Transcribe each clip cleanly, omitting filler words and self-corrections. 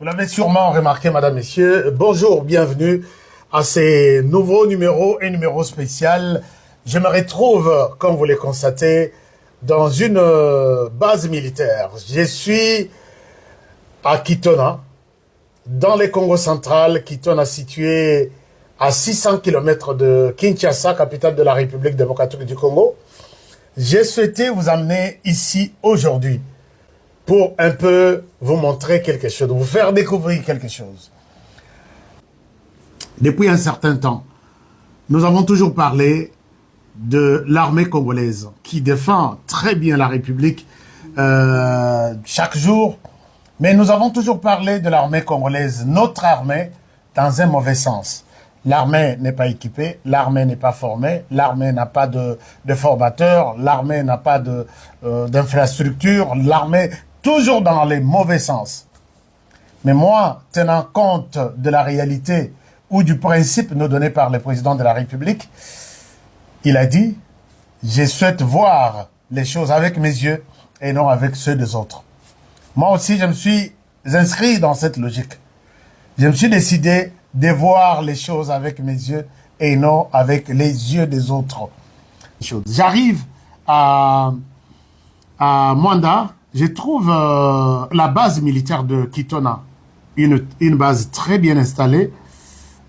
Vous l'avez sûrement remarqué, madame, messieurs. Bonjour, bienvenue à ces nouveaux numéros et numéros spéciaux. Je me retrouve, comme vous le constatez, dans une base militaire. Je suis à Kitona, dans le Congo central. Kitona situé à 600 km de Kinshasa, capitale de la République démocratique du Congo. J'ai souhaité vous amener ici aujourd'hui pour un peu vous montrer quelque chose, vous faire découvrir quelque chose. Depuis un certain temps, nous avons toujours parlé de l'armée congolaise qui défend très bien la République chaque jour, mais nous avons toujours parlé de l'armée congolaise, notre armée, dans un mauvais sens. L'armée n'est pas équipée, l'armée n'est pas formée, l'armée n'a pas de formateurs, l'armée n'a pas d'infrastructure, l'armée toujours dans les mauvais sens. Mais moi, tenant compte de la réalité ou du principe nous donné par le président de la République, il a dit, je souhaite voir les choses avec mes yeux et non avec ceux des autres. Moi aussi, je me suis inscrit dans cette logique. Je me suis décidé de voir les choses avec mes yeux et non avec les yeux des autres. J'arrive à Mwanda, je trouve la base militaire de Kitona, une base très bien installée,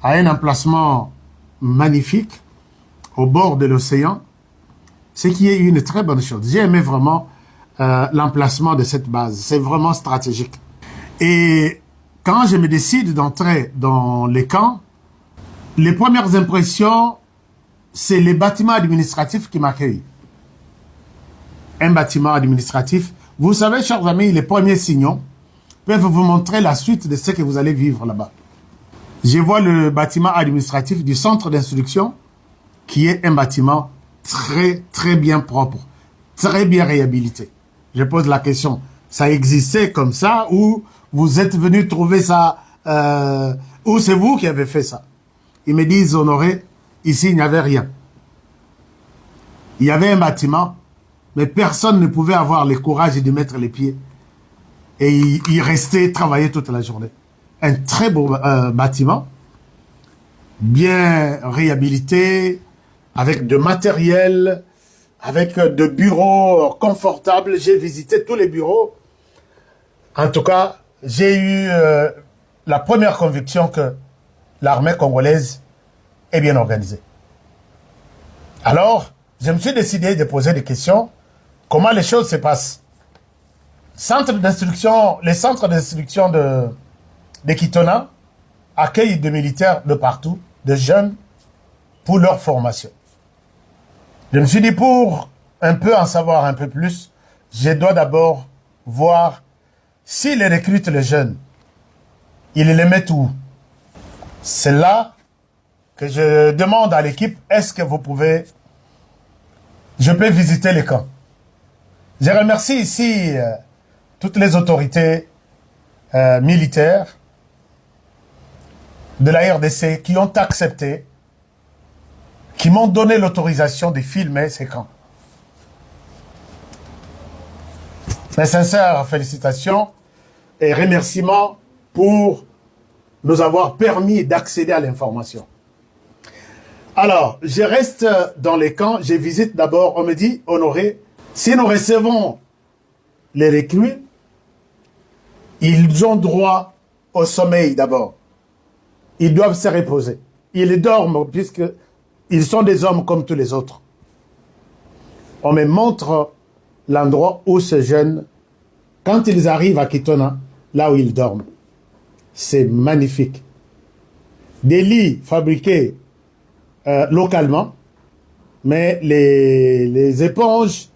à un emplacement magnifique, au bord de l'océan, ce qui est une très bonne chose. J'ai aimé vraiment l'emplacement de cette base, c'est vraiment stratégique. Et quand je me décide d'entrer dans les camps, les premières impressions, c'est les bâtiments administratifs qui m'accueillent. Un bâtiment administratif. Vous savez, chers amis, les premiers signaux peuvent vous montrer la suite de ce que vous allez vivre là-bas. Je vois le bâtiment administratif du centre d'instruction, qui est un bâtiment très bien propre, très bien réhabilité. Je pose la question, ça existait comme ça ou vous êtes venu trouver ça, ou c'est vous qui avez fait ça? Ils me disent, Honoré, ici il n'y avait rien. Il y avait un bâtiment, mais personne ne pouvait avoir le courage de mettre les pieds. Et il restait travailler toute la journée. Un très beau bâtiment, bien réhabilité, avec de matériel, avec de bureaux confortables. J'ai visité tous les bureaux. En tout cas, j'ai eu la première conviction que l'armée congolaise est bien organisée. Alors, je me suis décidé de poser des questions. Comment les choses se passent? Centre d'instruction, les centres d'instruction de Kitona accueillent des militaires de partout, de jeunes, pour leur formation. Je me suis dit, pour un peu en savoir un peu plus, je dois d'abord voir s'ils recrutent les jeunes, ils les mettent où? C'est là que je demande à l'équipe, est-ce que vous pouvez, je peux visiter les camps? Je remercie ici toutes les autorités militaires de la RDC qui ont accepté, qui m'ont donné l'autorisation de filmer ces camps. Mes sincères félicitations et remerciements pour nous avoir permis d'accéder à l'information. Alors, je reste dans les camps, je visite d'abord, on me dit, Honoré, si nous recevons les recrues, ils ont droit au sommeil d'abord. Ils doivent se reposer. Ils dorment puisqu'ils sont des hommes comme tous les autres. On me montre l'endroit où ces jeunes, quand ils arrivent à Kitona, là où ils dorment, c'est magnifique. Des lits fabriqués localement, mais les éponges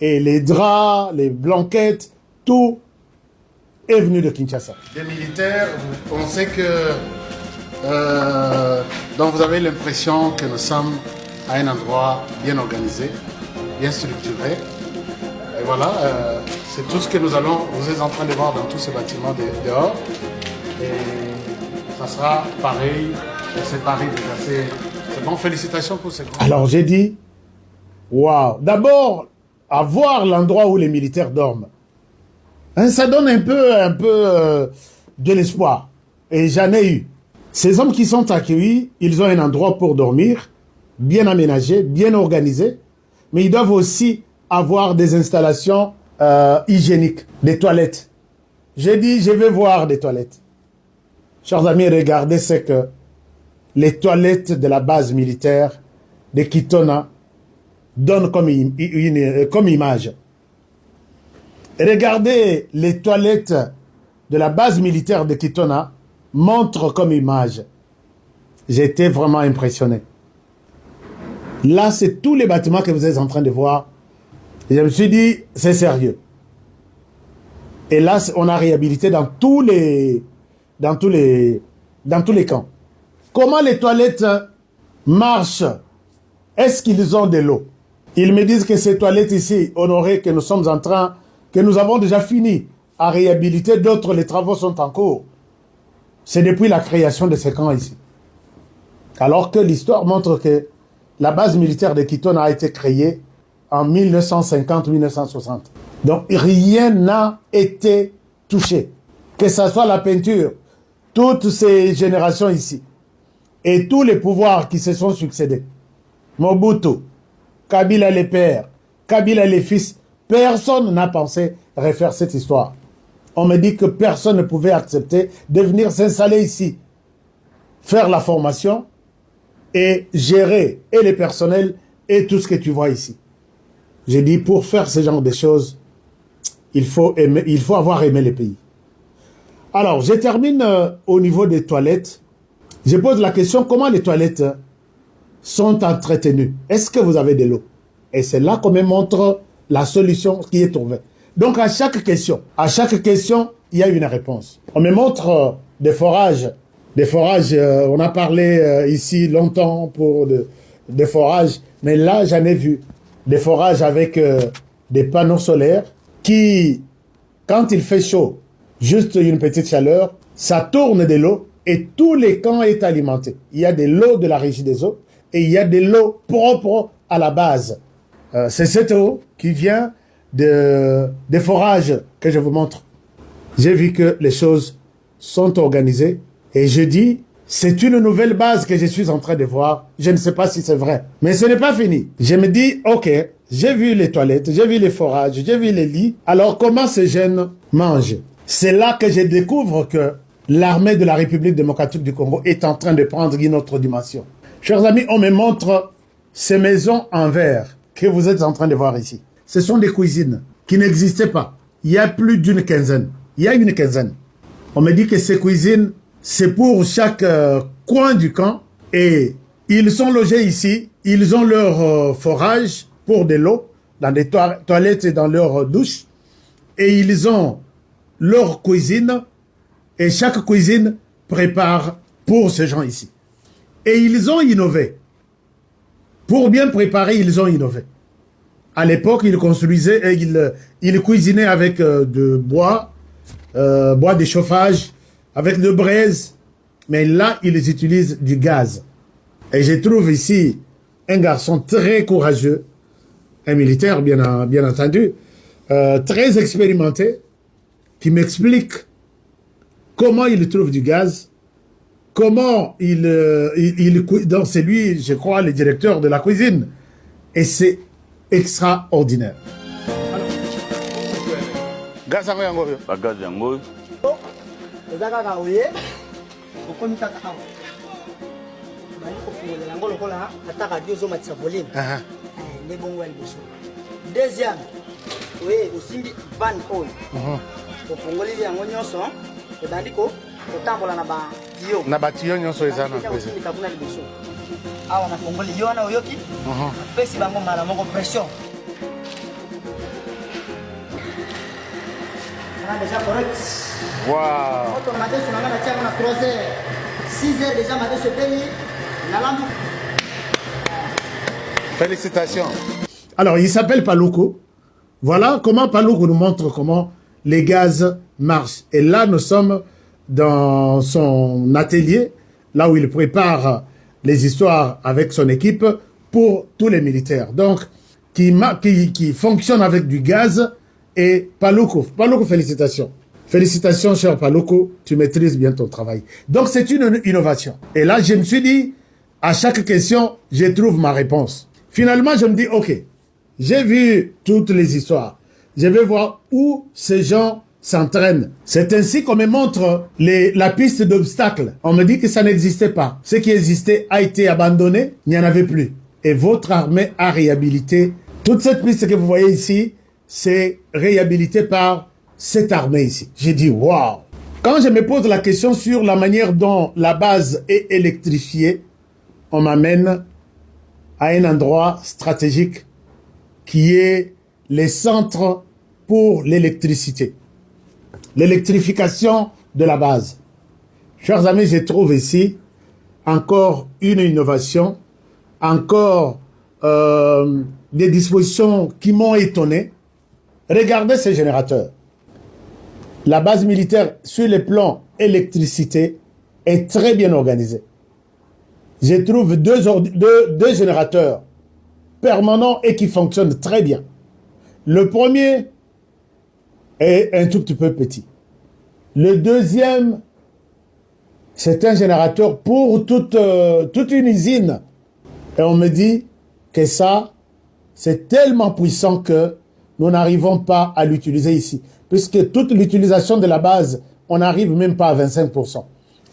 et les draps, les blanquettes, tout est venu de Kinshasa. Des militaires, vous pensez que... donc vous avez l'impression que nous sommes à un endroit bien organisé, bien structuré. Et voilà, c'est tout ce que vous êtes en train de voir dans tous ces bâtiments dehors. Et ça sera pareil, c'est pareil déjà. C'est bon, félicitations pour ce grand. Alors j'ai dit, waouh, d'abord, à voir l'endroit où les militaires dorment. Hein, ça donne un peu de l'espoir. Et j'en ai eu. Ces hommes qui sont accueillis, ils ont un endroit pour dormir, bien aménagé, bien organisé, mais ils doivent aussi avoir des installations hygiéniques, des toilettes. J'ai dit, je vais voir des toilettes. Chers amis, regardez ce que les toilettes de la base militaire de Kitona donnent comme image. Regardez les toilettes de la base militaire de Kitona montrent comme image. J'ai été vraiment impressionné. Là, c'est tous les bâtiments que vous êtes en train de voir. Et je me suis dit, c'est sérieux. Et là, on a réhabilité dans tous les camps. Comment les toilettes marchent? Est-ce qu'ils ont de l'eau? Ils me disent que ces toilettes ici, honorées, que nous avons déjà fini à réhabiliter, d'autres, les travaux sont en cours. C'est depuis la création de ces camps ici. Alors que l'histoire montre que la base militaire de Kitona a été créée en 1950-1960. Donc rien n'a été touché. Que ce soit la peinture, toutes ces générations ici, et tous les pouvoirs qui se sont succédés. Mobutu, Kabila les pères, Kabila les fils, personne n'a pensé refaire cette histoire. On me dit que personne ne pouvait accepter de venir s'installer ici, faire la formation et gérer et les personnels et tout ce que tu vois ici. J'ai dit, pour faire ce genre de choses, il faut avoir aimé les pays. Alors, je termine au niveau des toilettes. Je pose la question, comment les toilettes sont entretenues? Est-ce que vous avez de l'eau? Et c'est là qu'on me montre la solution qui est trouvée. Donc, à chaque question, il y a une réponse. On me montre des forages. Des forages, on a parlé ici longtemps pour des forages, mais là, j'en ai vu. Des forages avec des panneaux solaires qui, quand il fait chaud, juste une petite chaleur, ça tourne de l'eau et tous les camps sont alimentés. Il y a de l'eau de la régie des eaux et il y a de l'eau propre à la base. C'est cette eau qui vient des forages que je vous montre. J'ai vu que les choses sont organisées et je dis, c'est une nouvelle base que je suis en train de voir. Je ne sais pas si c'est vrai, mais ce n'est pas fini. Je me dis, ok, j'ai vu les toilettes, j'ai vu les forages, j'ai vu les lits. Alors comment ces jeunes mangent? C'est là que je découvre que l'armée de la République démocratique du Congo est en train de prendre une autre dimension. Chers amis, on me montre ces maisons en verre que vous êtes en train de voir ici. Ce sont des cuisines qui n'existaient pas. Il y a plus d'une quinzaine. Il y a une quinzaine. On me dit que ces cuisines, c'est pour chaque coin du camp. Et ils sont logés ici. Ils ont leur forage pour de l'eau, dans des toilettes et dans leur douche. Et ils ont leur cuisine. Et chaque cuisine prépare pour ces gens ici. Et ils ont innové. Pour bien préparer, ils ont innové. À l'époque, ils construisaient et ils cuisinaient avec de bois de chauffage, avec de braise. Mais là, ils utilisent du gaz. Et je trouve ici un garçon très courageux, un militaire bien entendu, très expérimenté, qui m'explique comment il trouve du gaz, comment donc c'est lui, je crois, le directeur de la cuisine. Et c'est extraordinaire. Gaz yango yo. Ba gaz yango. Ezaka ka oye. Okomi kaka awa. Bali ko fungola yango lokola ataka dio zo matisa volume. Ne bongo el boso. Deuxième. Oui, osimbi van oil. Ko fungoli yango nyonso. E bandi ko otambola na ba dio. Na ba dio nyonso ezana pesa. Osimbi kabuna liboso. Awa na fungoli yona oyoki. Pesi bango mala moko pression. Déjà correct. Wow. Quand on m'a dit sur la matière, on a 3 heures. 6 heures déjà, m'a dit ce pays. Félicitations. Alors, il s'appelle Paluku. Voilà comment Paluku nous montre comment les gaz marchent. Et là, nous sommes dans son atelier, là où il prépare les histoires avec son équipe pour tous les militaires. Donc, qui fonctionne avec du gaz. Et Paluku, félicitations. Félicitations, cher Paluku, tu maîtrises bien ton travail. Donc, c'est une innovation. Et là, je me suis dit, à chaque question, je trouve ma réponse. Finalement, je me dis, ok, j'ai vu toutes les histoires. Je vais voir où ces gens s'entraînent. C'est ainsi qu'on me montre la piste d'obstacles. On me dit que ça n'existait pas. Ce qui existait a été abandonné, il n'y en avait plus. Et votre armée a réhabilité. Toute cette piste que vous voyez ici, c'est réhabilité par cette armée ici. J'ai dit, waouh! Quand je me pose la question sur la manière dont la base est électrifiée, on m'amène à un endroit stratégique qui est les centres pour l'électricité. L'électrification de la base. Chers amis, je trouve ici encore une innovation, encore des dispositions qui m'ont étonné. Regardez ces générateurs. La base militaire, sur le plan électricité, est très bien organisée. Je trouve deux générateurs permanents et qui fonctionnent très bien. Le premier est un tout petit peu petit. Le deuxième, c'est un générateur pour toute une usine. Et on me dit que ça, c'est tellement puissant que nous n'arrivons pas à l'utiliser ici. Puisque toute l'utilisation de la base, on n'arrive même pas à 25%.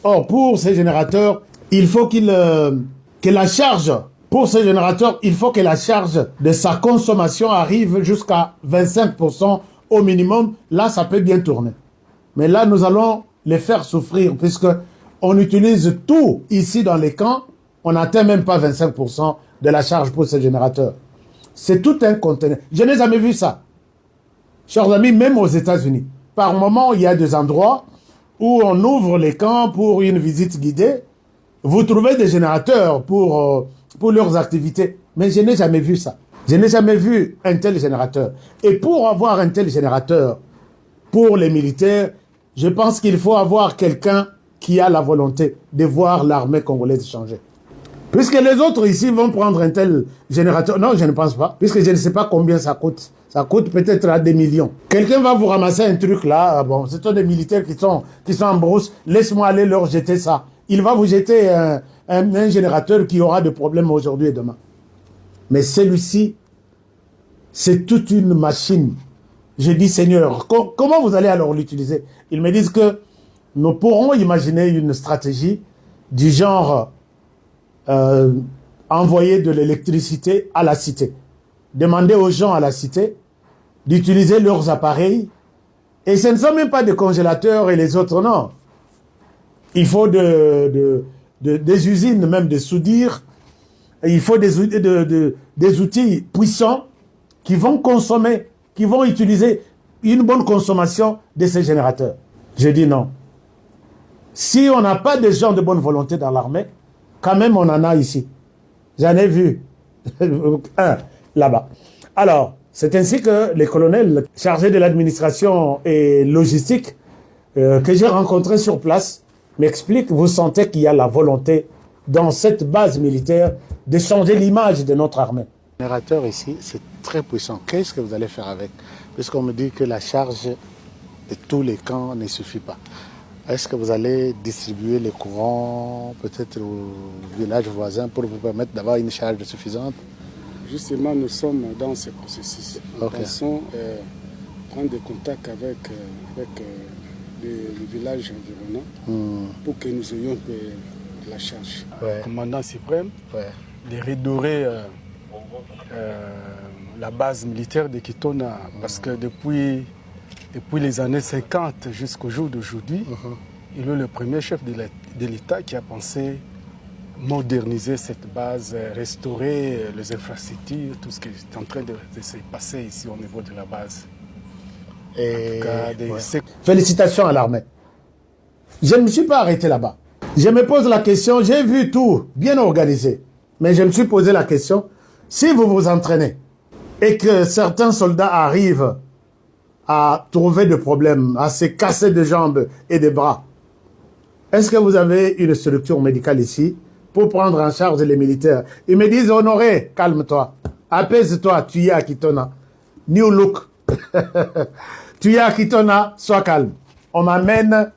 Or, pour ces générateurs, il faut que la charge, pour ces générateurs, il faut que la charge de sa consommation arrive jusqu'à 25% au minimum. Là, ça peut bien tourner. Mais là, nous allons les faire souffrir puisque on utilise tout ici dans les camps. On n'atteint même pas 25% de la charge pour ces générateurs. C'est tout un conteneur. Je n'ai jamais vu ça. Chers amis, même aux États-Unis, par moment, il y a des endroits où on ouvre les camps pour une visite guidée. Vous trouvez des générateurs pour leurs activités. Mais je n'ai jamais vu ça. Je n'ai jamais vu un tel générateur. Et pour avoir un tel générateur, pour les militaires, je pense qu'il faut avoir quelqu'un qui a la volonté de voir l'armée congolaise changer. Puisque les autres ici vont prendre un tel générateur. Non, je ne pense pas. Puisque je ne sais pas combien ça coûte. Ça coûte peut-être à des millions. Quelqu'un va vous ramasser un truc là. Bon, ce sont des militaires qui sont en brousse. Laisse-moi aller leur jeter ça. Il va vous jeter un générateur qui aura des problèmes aujourd'hui et demain. Mais celui-ci, c'est toute une machine. Je dis, Seigneur, comment vous allez alors l'utiliser? Ils me disent que nous pourrons imaginer une stratégie du genre envoyer de l'électricité à la cité. Demander aux gens à la cité d'utiliser leurs appareils. Et ce ne sont même pas des congélateurs et les autres, non. Il faut des usines, même de soudure. Et il faut des outils puissants qui vont consommer, qui vont utiliser une bonne consommation de ces générateurs. Je dis non. Si on n'a pas de gens de bonne volonté dans l'armée, quand même on en a ici. J'en ai vu un là-bas. Alors, c'est ainsi que les colonels chargés de l'administration et logistique que j'ai rencontrés sur place m'expliquent, vous sentez qu'il y a la volonté dans cette base militaire de changer l'image de notre armée. Le générateur ici, c'est très puissant. Qu'est-ce que vous allez faire avec? Puisqu'on me dit que la charge de tous les camps ne suffit pas. Est-ce que vous allez distribuer les courants peut-être aux villages voisins pour vous permettre d'avoir une charge suffisante? Justement, nous sommes dans ce processus. Nous pensons prendre des contacts avec les villages environnants pour que nous ayons la charge. Ouais. Le commandant suprême de redorer la base militaire de Kitona parce que depuis les années 50 jusqu'au jour d'aujourd'hui, il est le premier chef de l'État qui a pensé moderniser cette base, restaurer les infrastructures, tout ce qui est en train de se passer ici au niveau de la base. Et félicitations à l'armée. Je ne me suis pas arrêté là-bas. Je me pose la question, j'ai vu tout bien organisé, mais je me suis posé la question, si vous vous entraînez et que certains soldats arrivent à trouver des problèmes, à se casser des jambes et des bras, est-ce que vous avez une structure médicale ici pour prendre en charge les militaires? Ils me disent, Honoré, calme-toi, apaise-toi, tu y es à Kitona. New look. Tu y es à Kitona, sois calme. on m'amène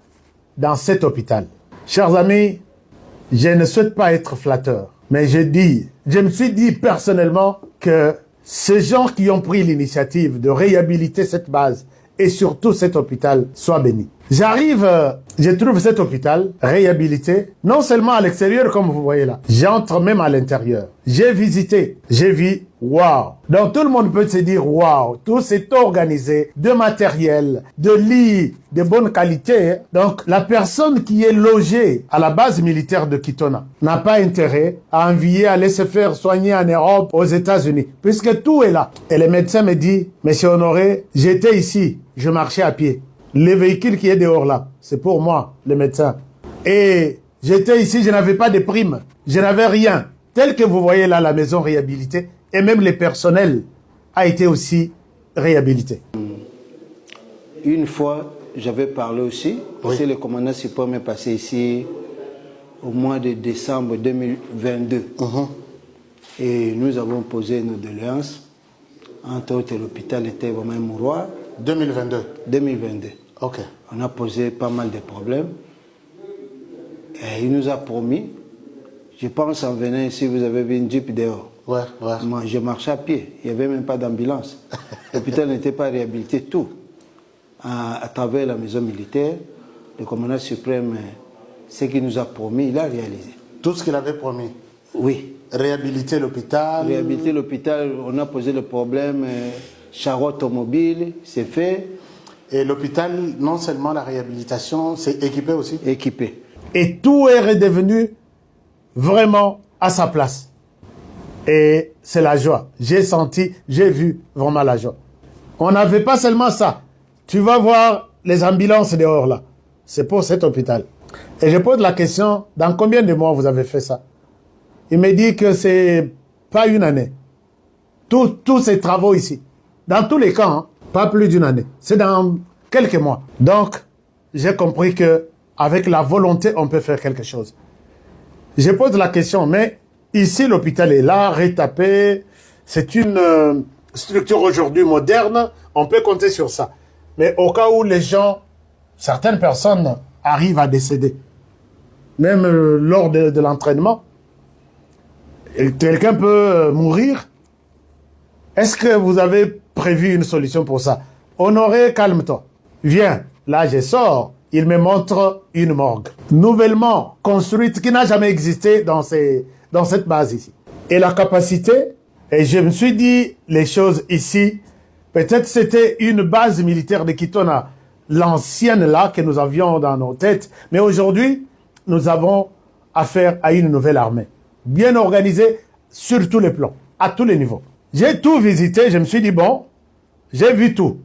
dans cet hôpital. Chers amis, je ne souhaite pas être flatteur, mais je me suis dit personnellement que ces gens qui ont pris l'initiative de réhabiliter cette base et surtout cet hôpital soient bénis. J'arrive, je trouve cet hôpital réhabilité, non seulement à l'extérieur comme vous voyez là, j'entre même à l'intérieur. J'ai visité, j'ai vu, waouh. Donc tout le monde peut se dire waouh, tout s'est organisé, de matériel, de lits, de bonne qualité. Donc la personne qui est logée à la base militaire de Kitona n'a pas intérêt à envier aller se faire soigner en Europe, aux États-Unis, puisque tout est là. Et le médecin me dit, Monsieur Honoré, j'étais ici, je marchais à pied. Le véhicule qui est dehors là, c'est pour moi, le médecin. Et j'étais ici, je n'avais pas de prime, je n'avais rien. Tel que vous voyez là, la maison réhabilitée, et même le personnel a été aussi réhabilité. Une fois, j'avais parlé aussi, parce que le commandant suprême est passé ici au mois de décembre 2022. Et nous avons posé nos doléances. Entre autres, l'hôpital était vraiment un mouroir. 2022. 2022. Ok. On a posé pas mal de problèmes. Et il nous a promis, je pense en venant ici, vous avez vu une Jeep dehors. Ouais, ouais. Moi, je marchais à pied, il n'y avait même pas d'ambulance. L'hôpital n'était pas réhabilité, tout. À travers la maison militaire, le commandant suprême, ce qu'il nous a promis, il a réalisé. Tout ce qu'il avait promis. Oui. Réhabiliter l'hôpital. Réhabiliter l'hôpital, on a posé le problème, char automobile, c'est fait. Et l'hôpital, non seulement la réhabilitation, c'est équipé aussi. Équipé. Et tout est redevenu vraiment à sa place. Et c'est la joie. J'ai senti, j'ai vu vraiment la joie. On n'avait pas seulement ça. Tu vas voir les ambulances dehors là. C'est pour cet hôpital. Et je pose la question, dans combien de mois vous avez fait ça? Il me dit que c'est pas une année. Tous ces travaux ici. Dans tous les cas, hein, pas plus d'une année. C'est dans quelques mois. Donc, j'ai compris que avec la volonté, on peut faire quelque chose. Je pose la question, mais ici, l'hôpital est là, retapé. C'est une structure aujourd'hui moderne. On peut compter sur ça. Mais au cas où les gens, certaines personnes arrivent à décéder, même lors de l'entraînement, quelqu'un peut mourir. Est-ce que vous avez prévu une solution pour ça? Honoré, calme-toi. Viens. Là, je sors. Il me montre une morgue. Nouvellement construite, qui n'a jamais existé dans cette base ici. Et la capacité, et je me suis dit les choses ici, peut-être c'était une base militaire de Kitona, l'ancienne là, que nous avions dans nos têtes. Mais aujourd'hui, nous avons affaire à une nouvelle armée. Bien organisée sur tous les plans, à tous les niveaux. J'ai tout visité, je me suis dit, bon, j'ai vu tout.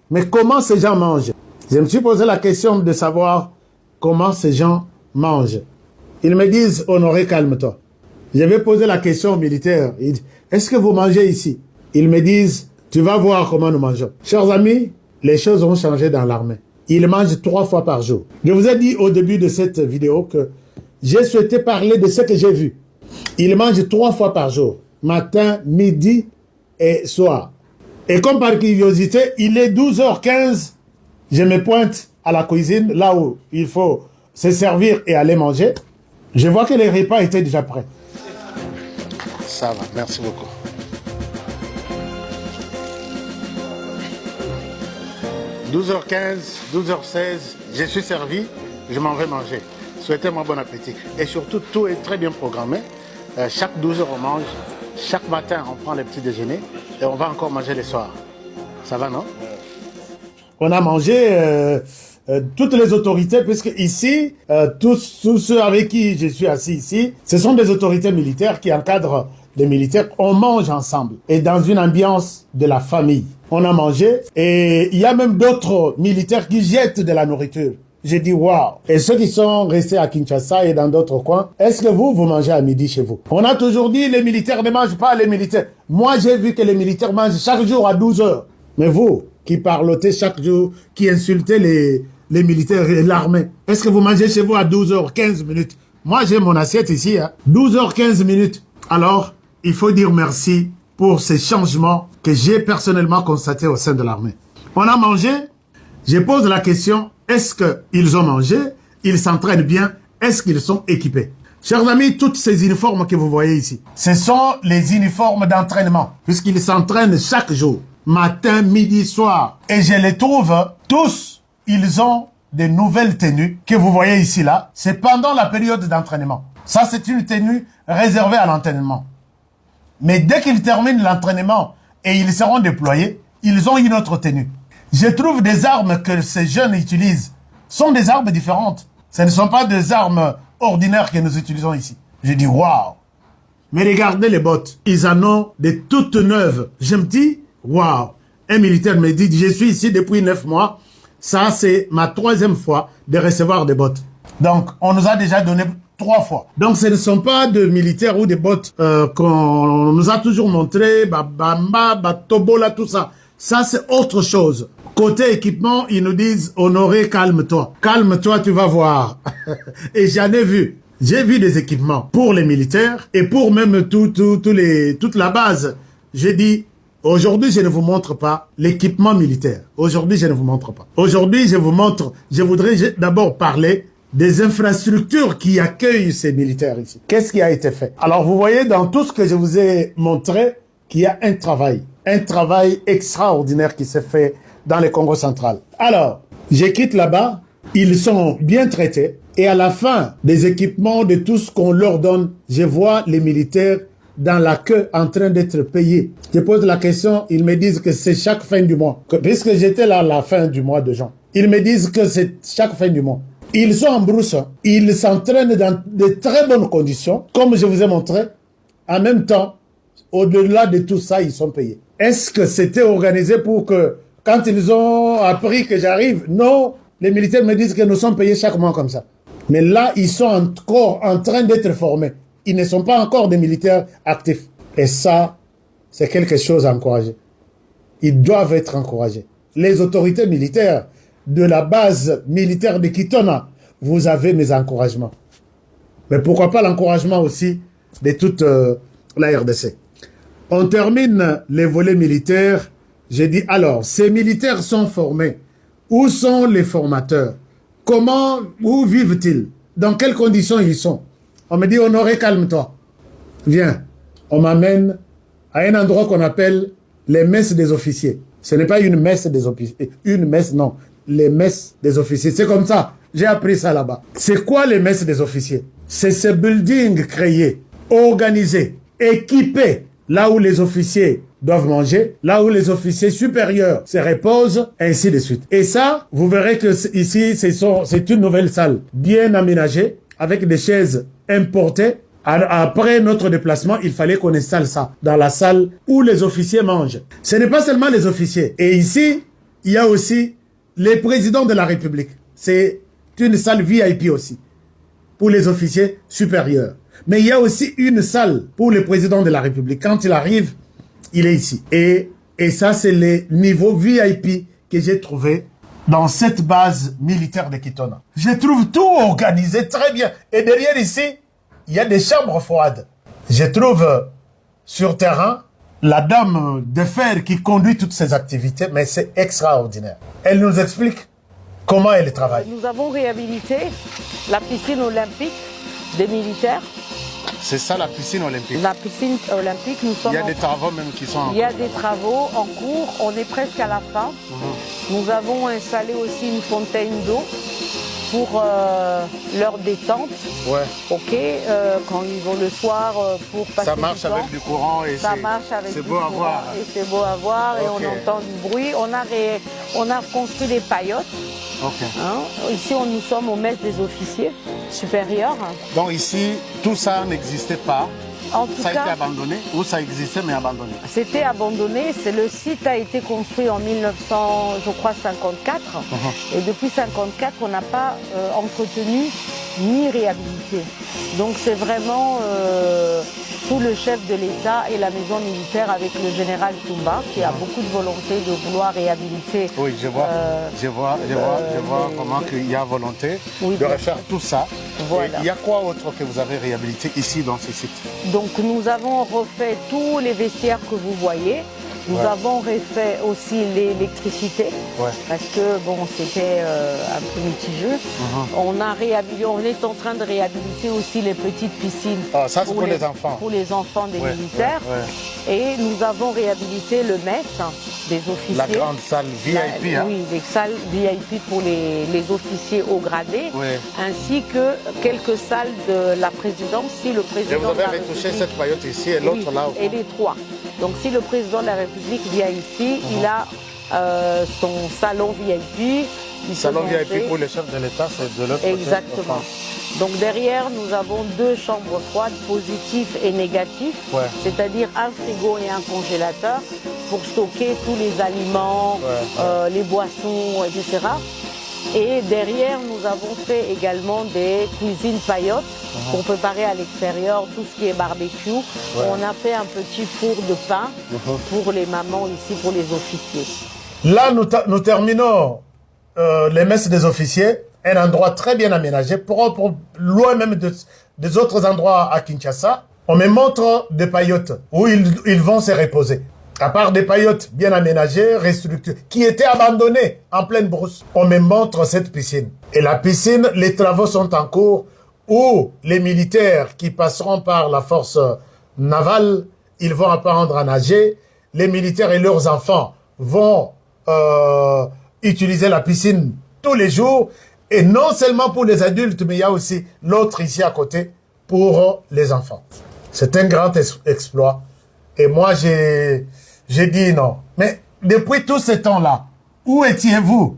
Mais comment ces gens mangent? Je me suis posé la question de savoir comment ces gens mangent. Ils me disent, Honoré, calme-toi. Je vais poser la question aux militaires. Ils disent, est-ce que vous mangez ici? Ils me disent, tu vas voir comment nous mangeons. Chers amis, les choses ont changé dans l'armée. Ils mangent 3 fois par jour. Je vous ai dit au début de cette vidéo que j'ai souhaité parler de ce que j'ai vu. Ils mangent 3 fois par jour. Matin, midi et soir. Et comme par curiosité, il est 12h15. Je me pointe à la cuisine, là où il faut se servir et aller manger. Je vois que les repas étaient déjà prêts. Ça va, merci beaucoup. « 12h15, 12h16, je suis servi, je m'en vais manger. Souhaitez-moi bon appétit. » Et surtout, tout est très bien programmé. Chaque 12h, on mange. Chaque matin, on prend le petit déjeuner. Et on va encore manger le soir. Ça va, non? On a mangé toutes les autorités, puisque ici, tous ceux avec qui je suis assis ici, ce sont des autorités militaires qui encadrent des militaires. On mange ensemble et dans une ambiance de la famille. On a mangé et il y a même d'autres militaires qui jettent de la nourriture. J'ai dit waouh. Et ceux qui sont restés à Kinshasa et dans d'autres coins, est-ce que vous mangez à midi chez vous? On a toujours dit les militaires ne mangent pas, les militaires. Moi, j'ai vu que les militaires mangent chaque jour à 12 heures. Mais vous, qui parlotez chaque jour, qui insultez les militaires et l'armée, est-ce que vous mangez chez vous à 12h15 minutes? Moi, j'ai mon assiette ici, hein. 12h15 minutes. Alors, il faut dire merci pour ces changements que j'ai personnellement constatés au sein de l'armée. On a mangé, je pose la question, Est-ce qu'ils ont mangé? Ils s'entraînent bien? Est-ce qu'ils sont équipés? Chers amis, toutes ces uniformes que vous voyez ici, ce sont les uniformes d'entraînement, puisqu'ils s'entraînent chaque jour, matin, midi, soir. Et je les trouve tous, ils ont des nouvelles tenues que vous voyez ici, là. C'est pendant la période d'entraînement. Ça, c'est une tenue réservée à l'entraînement. Mais dès qu'ils terminent l'entraînement et ils seront déployés, ils ont une autre tenue. Je trouve des armes que ces jeunes utilisent sont des armes différentes. Ce ne sont pas des armes ordinaires que nous utilisons ici. Je dis waouh. Mais regardez les bottes. Ils en ont des toutes neuves. Je me dis waouh. Un militaire me dit, je suis ici depuis 9 mois. Ça, c'est ma 3e fois de recevoir des bottes. Donc, on nous a déjà donné 3 fois. Donc, ce ne sont pas de militaires ou des bottes qu'on nous a toujours montré, Bamba, Batobola, tout ça. Ça, c'est autre chose. Côté équipement, ils nous disent, Honoré, calme-toi. Calme-toi, tu vas voir. Et j'en ai vu. J'ai vu des équipements pour les militaires et pour même toute la base. J'ai dit, aujourd'hui, je ne vous montre pas l'équipement militaire. Aujourd'hui, je ne vous montre pas. Aujourd'hui, je voudrais d'abord parler des infrastructures qui accueillent ces militaires ici. Qu'est-ce qui a été fait? Alors, vous voyez dans tout ce que je vous ai montré qu'il y a un travail extraordinaire qui s'est fait dans le Congo central. Alors, je quitte là-bas, ils sont bien traités et à la fin des équipements, de tout ce qu'on leur donne, je vois les militaires dans la queue en train d'être payés. Je pose la question, ils me disent que c'est chaque fin du mois. Puisque j'étais là à la fin du mois de juin, ils me disent que c'est chaque fin du mois. Ils sont en brousse, ils s'entraînent dans de très bonnes conditions, comme je vous ai montré. En même temps, au-delà de tout ça, ils sont payés. Est-ce que c'était organisé pour que, quand ils ont appris que j'arrive, non, les militaires me disent que nous sommes payés chaque mois comme ça. Mais là, ils sont encore en train d'être formés. Ils ne sont pas encore des militaires actifs. Et ça, c'est quelque chose à encourager. Ils doivent être encouragés. Les autorités militaires de la base militaire de Kitona, vous avez mes encouragements. Mais pourquoi pas l'encouragement aussi de toute la RDC. On termine les volets militaires. J'ai dit, alors, ces militaires sont formés. Où sont les formateurs? Où vivent-ils? Dans quelles conditions ils sont? On me dit, Honoré, calme-toi. Viens. On m'amène à un endroit qu'on appelle les messes des officiers. Ce n'est pas une messe des officiers. Une messe, non. Les messes des officiers. C'est comme ça. J'ai appris ça là-bas. C'est quoi les messes des officiers? C'est ce building créé, organisé, équipé, là où les officiers doivent manger, là où les officiers supérieurs se reposent, ainsi de suite. Et ça, vous verrez que ici, c'est une nouvelle salle bien aménagée, avec des chaises importées. Après notre déplacement, il fallait qu'on installe ça dans la salle où les officiers mangent. Ce n'est pas seulement les officiers. Et ici, il y a aussi les présidents de la République. C'est une salle VIP aussi, pour les officiers supérieurs. Mais il y a aussi une salle pour le président de la République. Quand il arrive, il est ici. Et ça, c'est les niveaux VIP que j'ai trouvé dans cette base militaire de Kitona. Je trouve tout organisé très bien. Et derrière ici, il y a des chambres froides. Je trouve sur terrain la dame de fer qui conduit toutes ces activités, mais c'est extraordinaire. Elle nous explique comment elle travaille. Nous avons réhabilité la piscine olympique des militaires. C'est ça la piscine olympique? La piscine olympique, nous sommes... Il y a des travaux même qui sont en cours. Il y a des travaux en cours, on est presque à la fin. Nous avons installé aussi une fontaine d'eau pour leur détente. Ouais. Ok, quand ils vont le soir pour passer ça marche du temps. avec du courant et ça marche avec c'est du beau à courant voir. et c'est beau à voir. Okay. Et on entend du bruit. On a construit des paillotes. Okay. Hein? Ici, nous sommes aux messes des officiers supérieurs. Donc ici, tout ça n'existait pas. En tout ça a cas, été abandonné ou ça existait mais abandonné? C'était abandonné. Le site a été construit en 1954. Et depuis 1954, on n'a pas entretenu ni réhabilité. Donc c'est vraiment sous le chef de l'État et la maison militaire avec le général Toumba qui a beaucoup de volonté de vouloir réhabiliter. Oui, je vois comment il y a volonté de refaire tout ça. Voilà. Il y a quoi autre que vous avez réhabilité ici dans ce site? Donc nous avons refait tous les vestiaires que vous voyez. Nous avons refait aussi l'électricité, parce que bon, c'était un peu mitigeux. On est en train de réhabiliter aussi les petites piscines ça, pour les enfants. Pour les enfants des militaires. Et nous avons réhabilité le mess des officiers. La grande salle VIP. Oui, les salles VIP pour les officiers au gradé, ainsi que quelques salles de la présidence. Si le président et vous avez retouché cette paillote ici et l'autre là. Et les trois. Donc si le président de la République vient ici, il a son salon VIP. Salon VIP pour le chef de l'État, c'est de l'autre côté. Exactement. Donc derrière, nous avons 2 chambres froides, positifs et négatifs, c'est-à-dire un frigo et un congélateur pour stocker tous les aliments, les boissons, etc. Et derrière, nous avons fait également des cuisines paillotes pour préparer à l'extérieur tout ce qui est barbecue. On a fait un petit four de pain pour les mamans ici, pour les officiers. Là, nous terminons les messes des officiers, un endroit très bien aménagé, propre, loin même des autres endroits à Kinshasa. On me montre des paillotes où ils vont se reposer. À part des paillotes bien aménagées, restructurées, qui étaient abandonnées en pleine brousse. On me montre cette piscine. Et la piscine, les travaux sont en cours où les militaires qui passeront par la force navale, ils vont apprendre à nager. Les militaires et leurs enfants vont utiliser la piscine tous les jours. Et non seulement pour les adultes, mais il y a aussi l'autre ici à côté pour les enfants. C'est un grand exploit. Et moi, j'ai dit non. Mais depuis tout ce temps-là, où étiez-vous?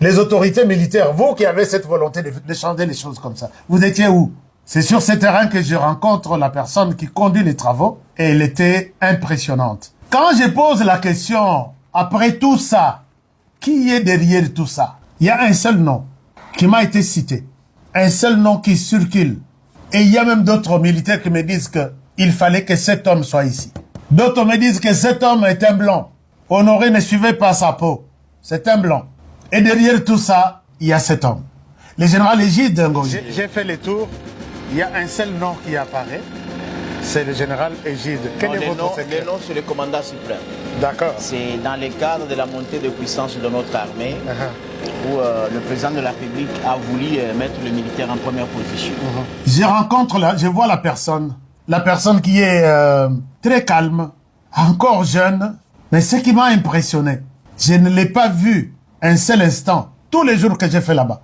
Les autorités militaires, vous qui avez cette volonté de changer les choses comme ça, vous étiez où? C'est sur ce terrain que je rencontre la personne qui conduit les travaux et elle était impressionnante. Quand je pose la question, après tout ça, qui est derrière tout ça? Il y a un seul nom qui m'a été cité. Un seul nom qui circule. Et il y a même d'autres militaires qui me disent qu'il fallait que cet homme soit ici. D'autres me disent que cet homme est un blanc. Honoré ne suivait pas sa peau. C'est un blanc. Et derrière tout ça, il y a cet homme. Le général Égide Ngoyi. J'ai fait le tour. Il y a un seul nom qui apparaît. C'est le général Égide. Quel est votre secret? Le nom, c'est le commandant suprême. D'accord. C'est dans le cadre de la montée de puissance de notre armée où le président de la République a voulu mettre le militaire en première position. Je vois la personne qui est très calme, encore jeune. Mais ce qui m'a impressionné, je ne l'ai pas vu un seul instant, tous les jours que j'ai fait là-bas,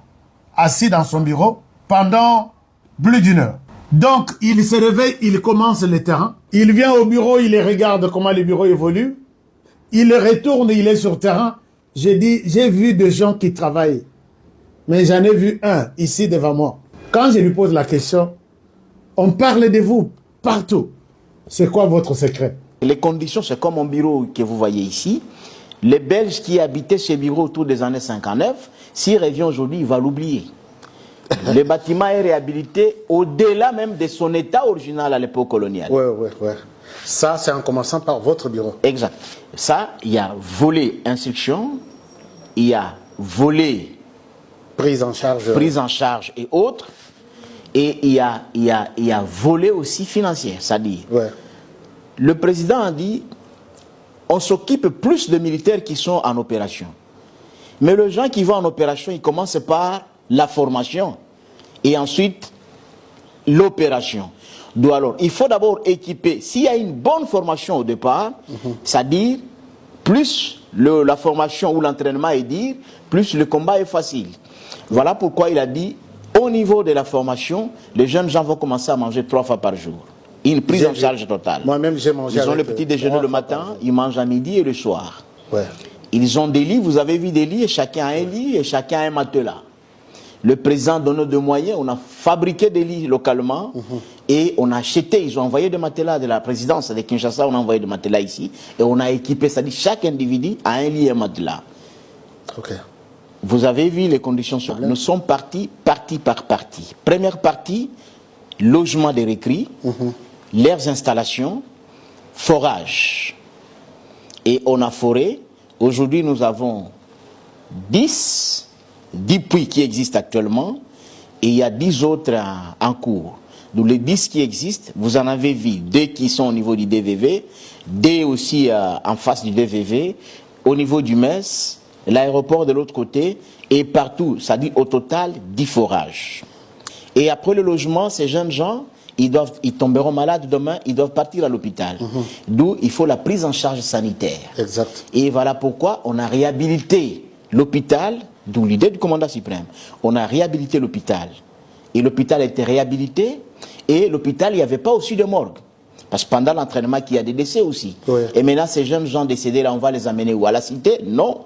assis dans son bureau pendant plus d'1 heure. Donc, il se réveille, il commence le terrain. Il vient au bureau, il regarde comment le bureau évolue. Il retourne, il est sur le terrain. J'ai vu des gens qui travaillent. Mais j'en ai vu un ici devant moi. Quand je lui pose la question, on parle de vous partout. C'est quoi votre secret? Les conditions, c'est comme un bureau que vous voyez ici. Les Belges qui habitaient ce bureau autour des années 59, s'il revient aujourd'hui, il va l'oublier. Le bâtiment est réhabilité au-delà même de son état original à l'époque coloniale. Oui. Ça, c'est en commençant par votre bureau. Exact. Ça, il y a volet instruction, il y a volet prise en charge et autres, et il y a volet aussi financier, c'est-à-dire le président a dit on s'occupe plus de militaires qui sont en opération. Mais les gens qui vont en opération, ils commencent par la formation et ensuite l'opération. Donc alors, il faut d'abord équiper. S'il y a une bonne formation au départ, c'est-à-dire plus la formation ou l'entraînement est dire, plus le combat est facile. Voilà pourquoi il a dit, au niveau de la formation, les jeunes gens vont commencer à manger 3 fois par jour. Une prise en charge totale. Moi-même, j'ai mangé. Ils ont le petit déjeuner le matin, ils mangent à midi et le soir. Ils ont des lits, vous avez vu des lits, et chacun a un lit et chacun a un matelas. Le président donne de moyens, on a fabriqué des lits localement et on a acheté, ils ont envoyé des matelas de la présidence de Kinshasa, on a envoyé des matelas ici et on a équipé, c'est-à-dire chaque individu a un lit et un matelas. Vous avez vu les conditions sur. Nous sommes partis par partie. Première partie, logement des recrues, leurs installations, forage. Et on a foré. Aujourd'hui, nous avons 10 puits qui existent actuellement et il y a 10 autres en cours. Donc les 10 qui existent, vous en avez vu 2 qui sont au niveau du DVV, 2 aussi en face du DVV, au niveau du MES, l'aéroport de l'autre côté, et partout, ça dit au total 10 forages. Et après le logement, ces jeunes gens, ils tomberont malades demain, ils doivent partir à l'hôpital. D'où il faut la prise en charge sanitaire. Exact. Et voilà pourquoi on a réhabilité l'hôpital, d'où l'idée du commandant suprême. On a réhabilité l'hôpital. Et l'hôpital a été réhabilité, et l'hôpital, il n'y avait pas aussi de morgue. Parce que pendant l'entraînement, il y a des décès aussi. Oui. Et maintenant, ces jeunes gens décédés, là, on va les amener où? À la cité? Non.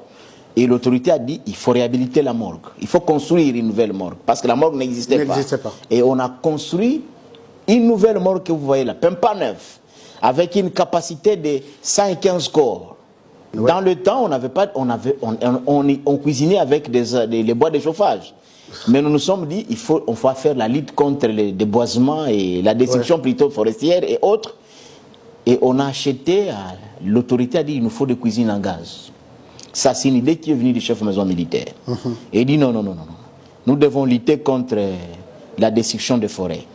Et l'autorité a dit, il faut réhabiliter la morgue. Il faut construire une nouvelle morgue. Parce que la morgue n'existait pas. Et on a construit une nouvelle morgue que vous voyez là, même pas neuve, avec une capacité de 115 corps. Ouais. Dans le temps, on cuisinait avec les bois de chauffage. Mais nous nous sommes dit, on va faire la lutte contre le déboisement et la destruction plutôt forestière et autres. Et on a acheté, l'autorité a dit, il nous faut des cuisines en gaz. Ça, c'est une idée qui est venue du chef de maison militaire. Et il dit non. Nous devons lutter contre la destruction des forêts.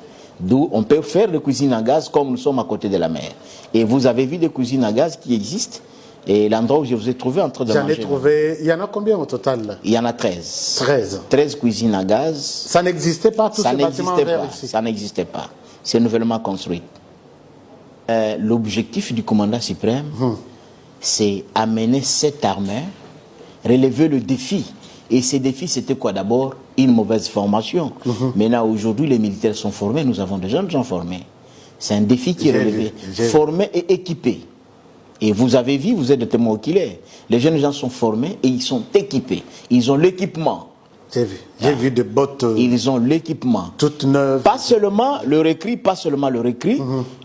D'où on peut faire des cuisines à gaz comme nous sommes à côté de la mer. Et vous avez vu des cuisines à gaz qui existent. Et l'endroit où je vous ai trouvé en train de manger. J'en ai trouvé. Il y en a combien au total là? Il y en a 13. 13. 13 cuisines à gaz. Ça n'existait pas, tout ce bâtiment vert ici? Ça n'existait pas. C'est nouvellement construit. L'objectif du commandant suprême, c'est amener cette armée, relever le défi. Et ces défis, c'était quoi? D'abord, une mauvaise formation. Maintenant, aujourd'hui, les militaires sont formés, nous avons des jeunes gens formés. C'est un défi qui est relevé. Formés et équipés. Et vous avez vu, vous êtes des témoins oculaires. Les jeunes gens sont formés et ils sont équipés. Ils ont l'équipement. J'ai vu des bottes. Ils ont l'équipement. Toutes neuves. Pas seulement le récrit,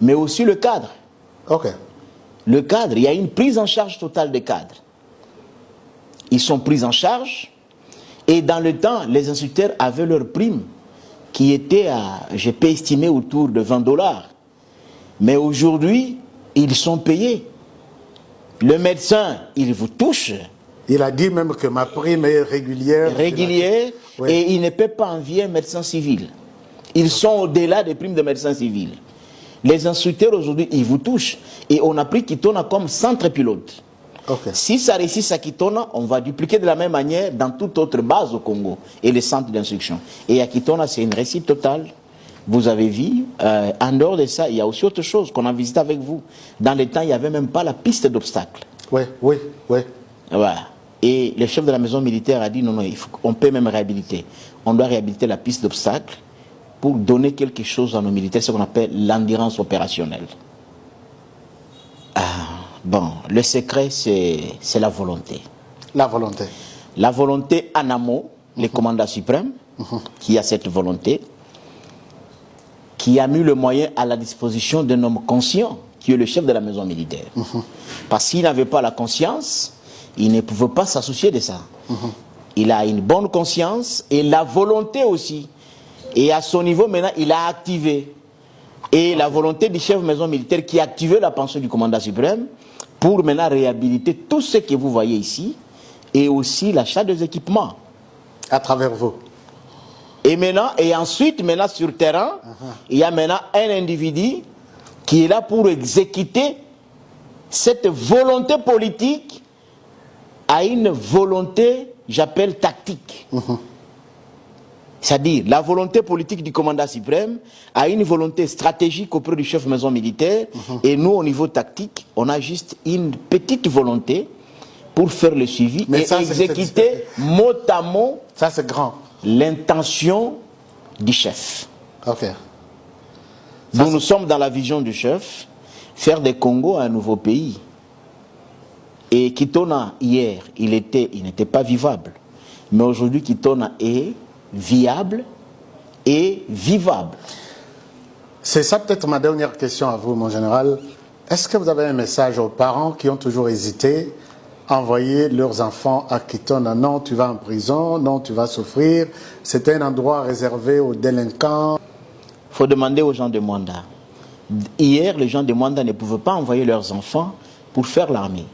mais aussi le cadre. Ok. Le cadre, il y a une prise en charge totale des cadres. Ils sont pris en charge. Et dans le temps, les instructeurs avaient leur prime qui était à, je peux estimer, autour de $20. Mais aujourd'hui, ils sont payés. Le médecin, il vous touche. Il a dit même que ma prime est régulière. Régulière, et il ne peut pas envier un médecin civil. Ils sont au-delà des primes de médecins civils. Les instructeurs aujourd'hui, ils vous touchent. Et on a pris Kitona comme centre pilote. Okay. Si ça réussit à Kitona, on va dupliquer de la même manière dans toute autre base au Congo et les centres d'instruction. Et à Kitona, c'est une réussite totale. Vous avez vu, en dehors de ça, il y a aussi autre chose qu'on a visité avec vous. Dans les temps, il n'y avait même pas la piste d'obstacles. Oui. Voilà. Et le chef de la maison militaire a dit non, on peut même réhabiliter. On doit réhabiliter la piste d'obstacles pour donner quelque chose à nos militaires, ce qu'on appelle l'endurance opérationnelle. Bon, le secret, c'est la volonté. La volonté. La volonté en amont, les commandants suprêmes, qui a cette volonté, qui a mis le moyen à la disposition d'un homme conscient, qui est le chef de la maison militaire. Parce qu'il n'avait pas la conscience, il ne pouvait pas s'associer de ça. Il a une bonne conscience et la volonté aussi. Et à son niveau, maintenant, il a activé. Et la volonté du chef de maison militaire qui a activé la pension du commandant suprême pour maintenant réhabiliter tout ce que vous voyez ici et aussi l'achat des équipements. À travers vous. Et ensuite, maintenant sur le terrain, il y a maintenant un individu qui est là pour exécuter cette volonté politique à une volonté, j'appelle tactique. C'est-à-dire, la volonté politique du commandant suprême a une volonté stratégique auprès du chef de maison militaire. Et nous, au niveau tactique, on a juste une petite volonté pour faire le suivi et exécuter mot à mot l'intention du chef. Donc nous sommes dans la vision du chef, faire des Congo un nouveau pays. Et Kitona, hier, il n'était pas vivable. Mais aujourd'hui, Kitona est viable et vivable. C'est ça peut-être ma dernière question à vous, mon général. Est-ce que vous avez un message aux parents qui ont toujours hésité à envoyer leurs enfants à Kitona? Non, tu vas en prison, non, tu vas souffrir. C'est un endroit réservé aux délinquants. Il faut demander aux gens de Mwanda. Hier, les gens de Mwanda ne pouvaient pas envoyer leurs enfants pour faire l'armée.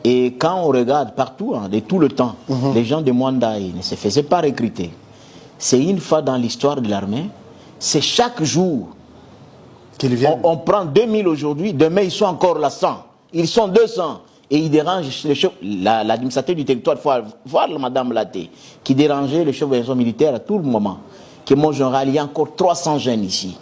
Et quand on regarde partout, de tout le temps, les gens de Mwanda ne se faisaient pas recruter. C'est une fois dans l'histoire de l'armée c'est chaque jour. Qu'ils viennent. On prend 2000 aujourd'hui, demain ils sont encore là 100. Ils sont 200. Et ils dérangent l'administrateur du territoire, il faut voir Madame Laté, qui dérangeait le chef de la militaire à tout le moment. Que moi j'en rallie encore 300 jeunes ici.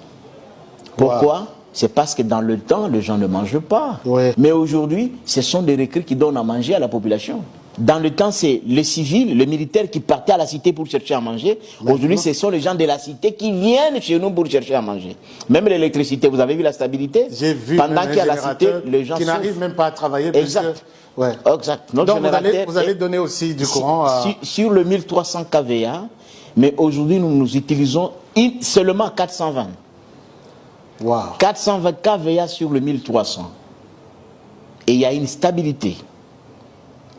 Pourquoi? Wow. C'est parce que dans le temps, les gens ne mangent pas. Ouais. Mais aujourd'hui, ce sont des recrues qui donnent à manger à la population. Dans le temps, c'est les civils, les militaires qui partaient à la cité pour chercher à manger. Aujourd'hui, ce sont les gens de la cité qui viennent chez nous pour chercher à manger. Même l'électricité, vous avez vu la stabilité? J'ai vu. Pendant qu'il y a la cité, les gens qui n'arrivent même pas à travailler. Exact. Ouais. Exact. Donc vous allez donner aussi du courant à... Sur le 1300 kVA, mais aujourd'hui, nous utilisons seulement 420. Wow. 420 kVA sur le 1300. Et il y a une stabilité.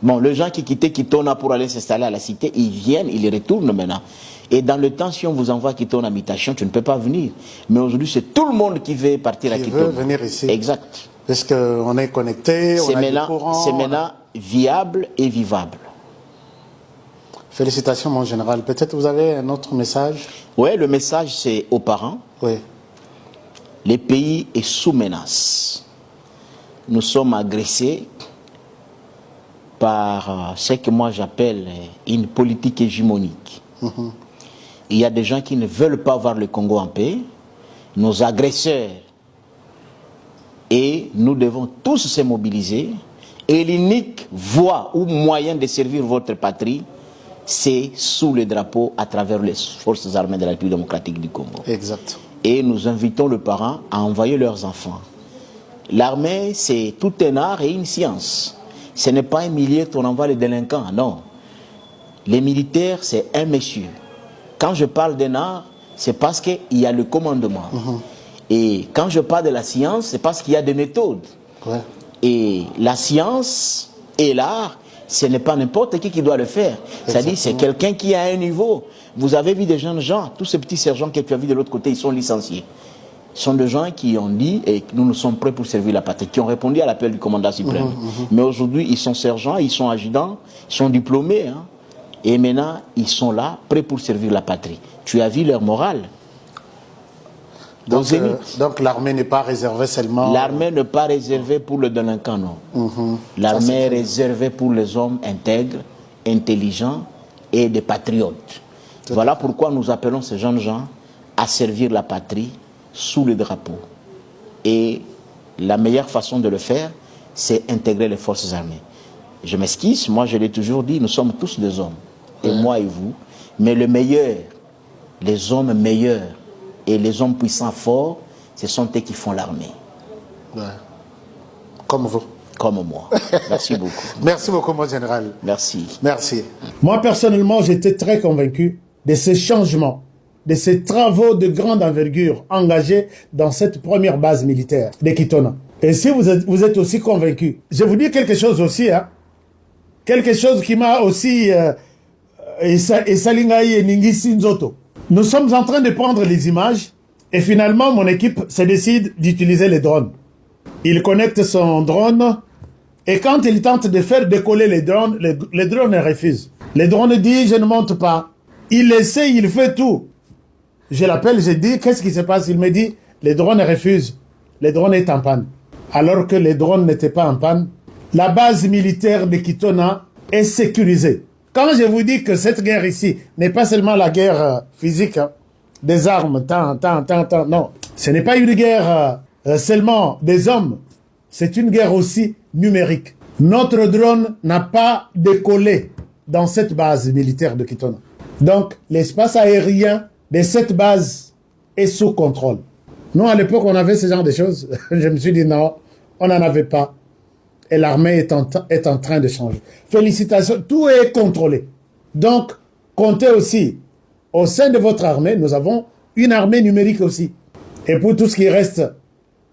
Bon, les gens qui quittaient Kitona pour aller s'installer à la cité, ils viennent, ils retournent maintenant. Et dans le temps, si on vous envoie Kitona Mutation, tu ne peux pas venir. Mais aujourd'hui, c'est tout le monde qui veut partir à Kitona. Qui veut venir ici. Exact. Parce qu'on est connecté, on a du courant. C'est maintenant viable et vivable. Félicitations, mon général. Peut-être vous avez un autre message? Oui, le message, c'est aux parents. Oui. Le pays est sous menace. Nous sommes agressés par ce que moi j'appelle une politique hégémonique. Il y a des gens qui ne veulent pas voir le Congo en paix, nos agresseurs, et nous devons tous se mobiliser, et l'unique voie ou moyen de servir votre patrie, c'est sous le drapeau à travers les forces armées de la République démocratique du Congo. Exact. Et nous invitons les parents à envoyer leurs enfants. L'armée, c'est tout un art et une science. Ce n'est pas un millier qu'on envoie les délinquants, non. Les militaires, c'est un monsieur. Quand je parle d'un art, c'est parce qu'il y a le commandement. Et quand je parle de la science, c'est parce qu'il y a des méthodes. Ouais. Et la science et l'art, ce n'est pas n'importe qui doit le faire. C'est-à-dire, c'est quelqu'un qui a un niveau. Vous avez vu des jeunes gens, tous ces petits sergents que tu as vus de l'autre côté, ils sont licenciés. Ce sont des gens qui ont dit, et nous sommes prêts pour servir la patrie, qui ont répondu à l'appel du commandant suprême. Mais aujourd'hui, ils sont sergents, ils sont adjudants, ils sont diplômés. Hein, et maintenant, ils sont là, prêts pour servir la patrie. Tu as vu leur morale. Donc l'armée n'est pas réservée seulement... L'armée n'est pas réservée pour le délinquant, non. L'armée est réservée pour les hommes intègres, intelligents et des patriotes. Voilà pourquoi nous appelons ces jeunes gens à servir la patrie sous le drapeau. Et la meilleure façon de le faire, c'est intégrer les forces armées. Je m'excuse, moi je l'ai toujours dit, nous sommes tous des hommes, et moi et vous, mais le meilleur, les hommes meilleurs et les hommes puissants forts, ce sont eux qui font l'armée. Ouais. Comme vous. Comme moi. Merci beaucoup. Merci beaucoup, mon général. Merci. Merci. Moi, personnellement, j'étais très convaincu de ces changements, de ces travaux de grande envergure engagés dans cette première base militaire de Kitona. Et si vous êtes aussi convaincu, je vous dis quelque chose aussi, hein, quelque chose qui m'a aussi... Nous sommes en train de prendre les images et finalement, mon équipe se décide d'utiliser les drones. Il connecte son drone et quand il tente de faire décoller les drones refusent. Le drone dit « je ne monte pas ». Il essaie, il fait tout. Je l'appelle, je dis « qu'est-ce qui se passe ?» Il me dit « les drones refusent, le drone est en panne ». Alors que les drones n'étaient pas en panne, la base militaire de Kitona est sécurisée. Quand je vous dis que cette guerre ici n'est pas seulement la guerre physique, hein, des armes, non. Ce n'est pas une guerre seulement des hommes, c'est une guerre aussi numérique. Notre drone n'a pas décollé dans cette base militaire de Kitona. Donc, l'espace aérien de cette base est sous contrôle. Nous, à l'époque, on avait ce genre de choses. Je me suis dit non, on n'en avait pas. Et l'armée est en train de changer. Félicitations, tout est contrôlé. Donc, comptez aussi, au sein de votre armée, nous avons une armée numérique aussi. Et pour tout ce qui reste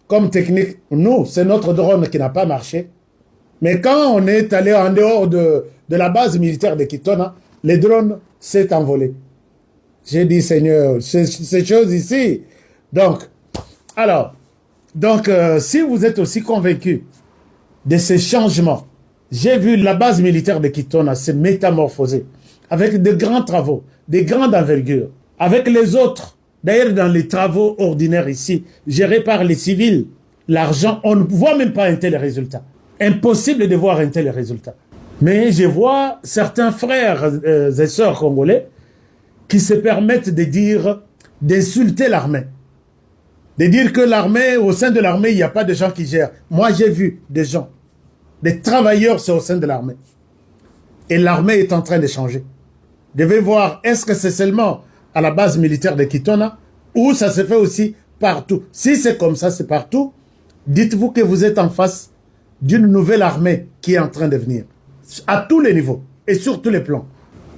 comme technique, nous, c'est notre drone qui n'a pas marché. Mais quand on est allé en dehors de la base militaire de Kitona, le drone s'est envolé. J'ai dit, Seigneur, ces choses ici. Donc, si vous êtes aussi convaincus de ces changements, j'ai vu la base militaire de Kitona se métamorphoser avec de grands travaux, de grandes envergures, avec les autres D'ailleurs, dans les travaux ordinaires ici, gérés par les civils, l'argent, on ne voit même pas un tel résultat. Impossible de voir un tel résultat. Mais je vois certains frères et sœurs congolais qui se permettent de dire, d'insulter l'armée. De dire que l'armée, au sein de l'armée, il n'y a pas de gens qui gèrent. Moi, j'ai vu des gens, des travailleurs au sein de l'armée. Et l'armée est en train de changer. Vous devez voir, est-ce que c'est seulement à la base militaire de Kitona ou ça se fait aussi partout? Si c'est comme ça, c'est partout, dites-vous que vous êtes en face d'une nouvelle armée qui est en train de venir. À tous les niveaux et sur tous les plans.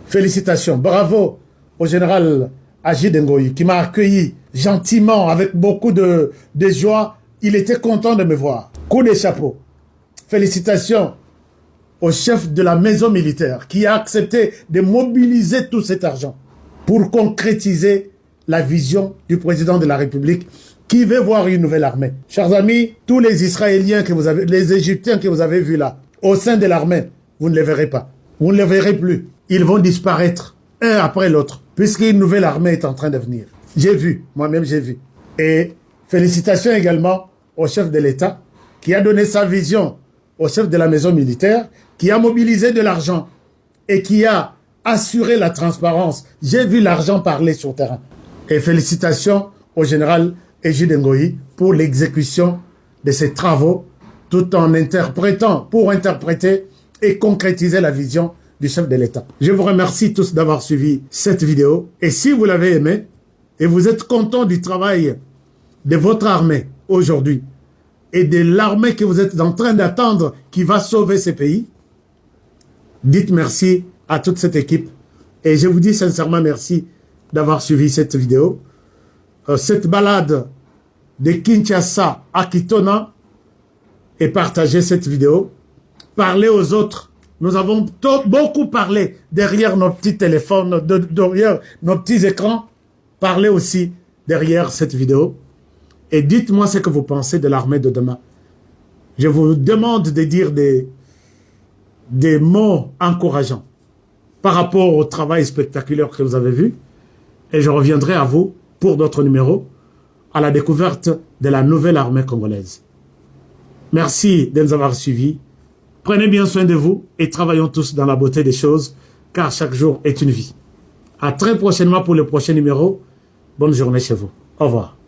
Félicitations, bravo au général Agide Ngoyi qui m'a accueilli gentiment avec beaucoup de joie. Il était content de me voir. Coup de chapeau. Félicitations au chef de la maison militaire qui a accepté de mobiliser tout cet argent pour concrétiser la vision du président de la République qui veut voir une nouvelle armée. Chers amis, tous les Israéliens que vous avez, les Égyptiens que vous avez vus là, au sein de l'armée, vous ne les verrez pas. Vous ne les verrez plus. Ils vont disparaître, un après l'autre, puisqu'une nouvelle armée est en train de venir. J'ai vu, moi-même j'ai vu. Et félicitations également au chef de l'État qui a donné sa vision au chef de la maison militaire, qui a mobilisé de l'argent et qui a assuré la transparence. J'ai vu l'argent parler sur le terrain. Et félicitations au général Agide Ngoyi pour l'exécution de ces travaux, tout en interprétant, pour interpréter et concrétiser la vision du chef de l'État. Je vous remercie tous d'avoir suivi cette vidéo. Et si vous l'avez aimé et vous êtes content du travail de votre armée aujourd'hui et de l'armée que vous êtes en train d'attendre qui va sauver ce pays, dites merci à toute cette équipe. Et je vous dis sincèrement merci d'avoir suivi cette vidéo. Cette balade de Kinshasa à Kitona et partagez cette vidéo. Parlez aux autres. Nous avons beaucoup parlé derrière nos petits téléphones, derrière nos petits écrans. Parlez aussi derrière cette vidéo. Et dites-moi ce que vous pensez de l'armée de demain. Je vous demande de dire des mots encourageants par rapport au travail spectaculaire que vous avez vu. Et je reviendrai à vous pour d'autres numéros à la découverte de la nouvelle armée congolaise. Merci de nous avoir suivis. Prenez bien soin de vous et travaillons tous dans la beauté des choses, car chaque jour est une vie. À très prochainement pour le prochain numéro. Bonne journée chez vous. Au revoir.